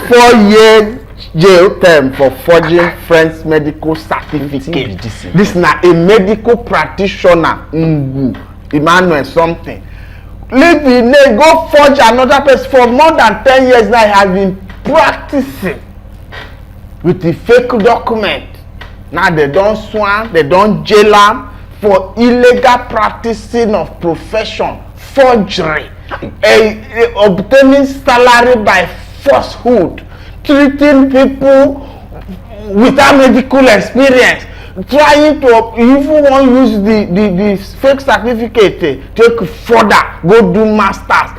4-year jail term for forging French medical certificate. This na a medical practitioner, Emmanuel something. Leave the name, go forge another person. For more than 10 years now, he has been practicing with the fake document. Now they don't swan, they don't jail him for illegal practicing of profession, forgery, obtaining salary by falsehood, treating people without medical experience, trying to even want use the fake certificate take further go do masters.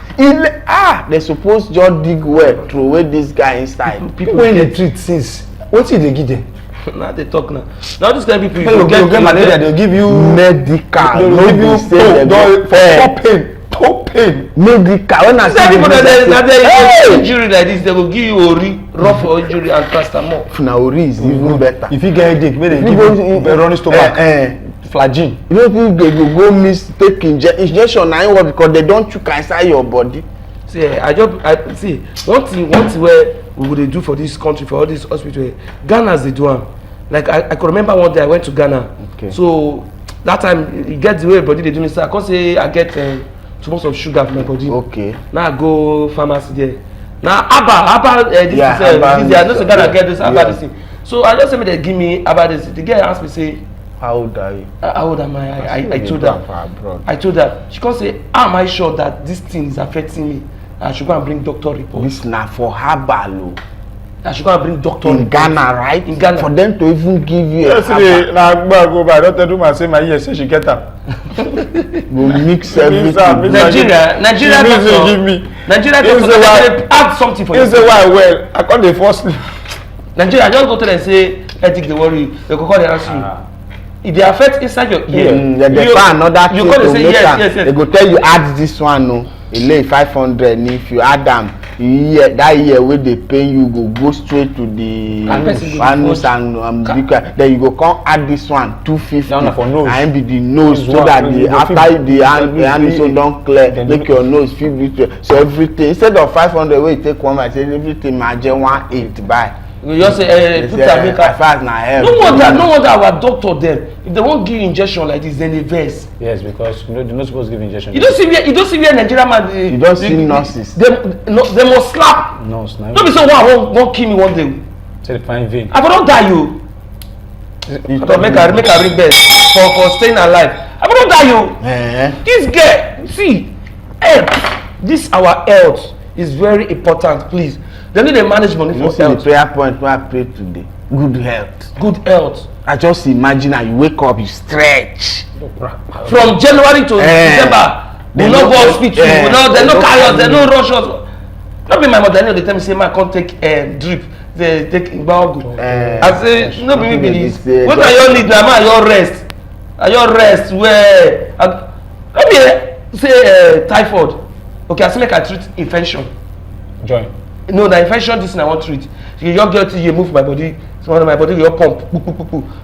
They suppose just dig well throw away this guy inside. People when they treat since what did they give them? Now they talk now this kind of people you get malaria, they'll give you medical, they'll give you for top pain medical. When I see people that injury like this, they will give you ori, rough injury and paracetamol. Now ori is even better. If you get headache, maybe they give you running stomach, flagyl. You don't think they go mistake injection na what because they don't chook inside your body. See, I see one thing where we would do for this country, for all this hospital, Ghana's they do. Like I could remember one day I went to Ghana. Okay. So that time you get the way body they do me. So I can't say I get too much of sugar for my body. Okay. Now I go pharmacy there. Now Abba this is I know Ghana get this Abba this thing. So I just say me they give me Abba this. The girl asked me say, how old are you? How old am I? I told her. I told her. She can't say, am I sure that this thing is affecting me? I should go and bring doctor report. This na for herbal. I should go and bring doctor in Ghana, right? In Ghana. For them to even give you yesterday, now go by. Don't tell me say my ear say she get her. We'll mix everything. Nigeria give me. Nigeria add something for you. You say why? Well, I can't force me. Nigeria just go tell them say, ethic they worry. They go call they ask you. If they affect inside your ear, they find another thing to make yes. They go tell you add this one no. It lay 500 and if you add them that year where they pay you go straight to the anus and then you go come add this one 250 and be the nose so that the after the anus don't clear make your nose feel better. So everything instead of 500 where you take one I say everything margin 180 buy. You just say put no wonder our doctor them if they won't give injection like this then they vex. Yes, because they're not supposed to give injection. You don't see where Nigerian man you don't see nurses. They must slap. Nurse. Don't be so one won't kill me one day. Say the fine vein. I don't die you. Make a ring bell for staying alive. I don't die you. This girl see health. This our health is very important please. They need a management for health. The prayer point where I prayed today. Good health. Good health. I just imagine that you wake up, you stretch. From January to December, they no go hospital. They no carry us. They no rush us. Not be my mother. They tell me say, "Man, can't take drip. They take Igbaogu." I say, "No be me be this. What are your need now? Man, your rest. Your rest. Where? Let me say typhoid. Okay, I say make I treat infection. Join. No, the infection this thing I want to treat. You just get to you move my body. So my body will pump.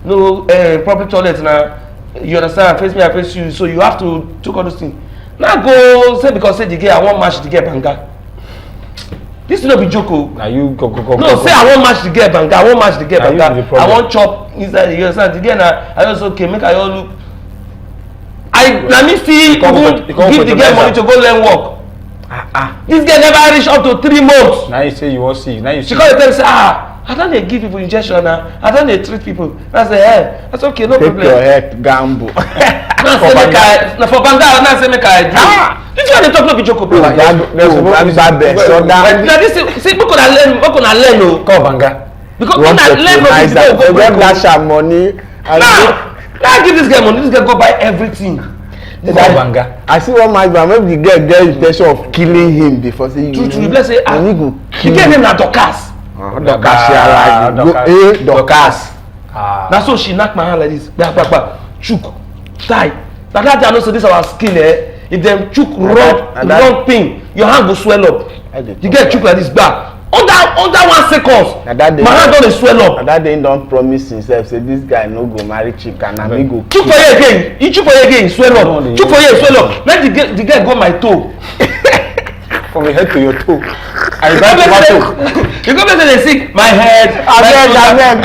No proper toilet now. You understand? Face me, I face you. So you have to take all those things. Now go say because say the girl I want match the girl banga. This will not be joke. Are you go? No, say I want match the girl banga. I want match the girl banga. I want chop inside. You understand? The girl now I also okay make I all look. Let me see. Give the girl money to go learn work. This girl never reach up to 3 months. Now you say you want see. Now you see. She can't tell me say I don't give people injection now. I don't treat people. I say that's okay, no problem. Take your head gamble. Now say make I for banga. Now say make I drink. This one they talk no be joke. Now this see we gonna learn no. Call banga. Because when I learn from people go dash money. Now give this guy money. This guy go buy everything. I see one man, maybe the girl get intention of killing him before say you let's say the girl name na Dorcas. Dorcas. That's so she knock my hand like this. Chook, tie. Like that I know so this our skin if them chook wrong thing, your hand will swell up. You get chook like this back. Under 1 second, my hand don't swell up. And that day don't promise himself say this guy no go marry chicken and me go. Chook for you again. You chook for you again, swell up. Chook for you, swell up. Let the guy go my toe. From your head to your toe. I buy tomato. You go say they sick. My head. Abeg.